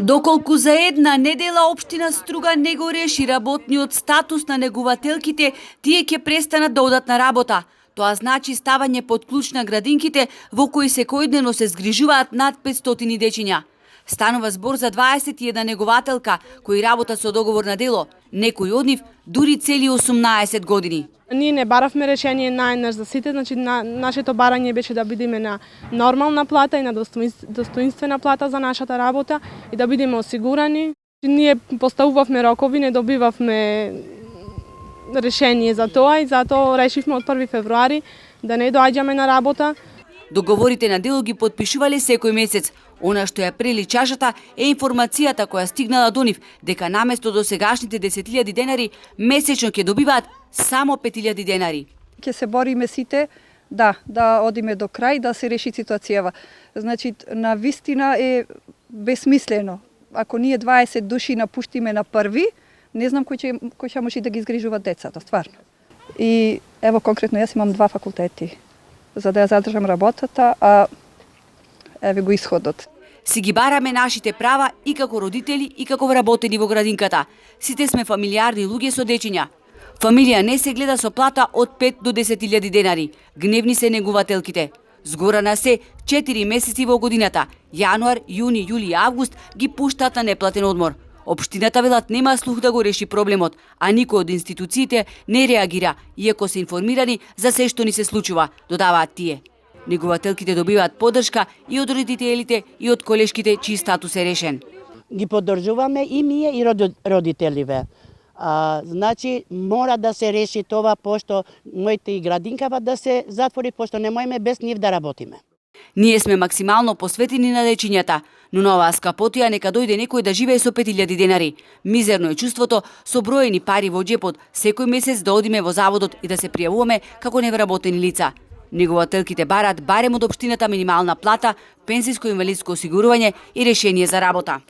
Доколку за една недела општина Струга не го реши работниот статус на негувателките, тие ќе престанат да одат на работа. Тоа значи ставање под клуч на градинките во кои секојдневно се згрижуваат над 500 дечиња. Станува збор за 21 негователка кои работат со договор на дело, некои од нив дури цели 18 години. Ние не баравме решение наеднаш за сите, значи нашето барање беше да бидеме на нормална плата и на достоинствена плата за нашата работа и да бидеме осигурани. Ние поставувавме рокови, не добивавме решение за тоа и затоа решивме од 1 февруари да не доаѓаме на работа. Договорите на дело ги потпишувале секој месец. Она што ја прели чашата е информацијата која стигнала до нив дека наместо досегашните 10.000 денари месечно ќе добиваат само 5.000 денари. Ќе се бориме сите да одиме до крај, да се реши ситуацијава. Значи, на вистина е безсмислено. Ако ние 20 души напуштиме на први, не знам кој ќе може да ги изгрижува децата, стварно. И ево конкретно јас имам 2 факултети за да ја задржам работата, а еве го исходот. Си ги бараме нашите права и како родители и како вработени во градинката. Сите сме фамилиарни луѓе со дечиња. Фамилија не се гледа со плата од 5 до 10.000 денари. Гневни се негувателките. Згорана се 4 месеци во годината. Јануар, јуни, јули и август ги пуштаат на неплатен одмор. Општината велат нема слух да го реши проблемот, а никој од институциите не реагира, иако се информирани за се што ни се случува, додаваат тие. Негувателките добиваат поддршка и од родителите и од колешките чиј статус е решен. Ги поддржуваме и ние и родителиве. Значи мора да се реши тоа, пошто моите и градинкава да се затвори, пошто не можеме без нив да работиме. Ние сме максимално посветени на дечињата, но на оваа скапотија нека дојде некој да живее со 5.000 денари. Мизерно е чувството со броени пари во џепот секој месец да одиме во заводот и да се пријавуваме како невработени лица. Негователките барат барем од општината минимална плата, пензиско и инвалидско осигурување и решение за работа.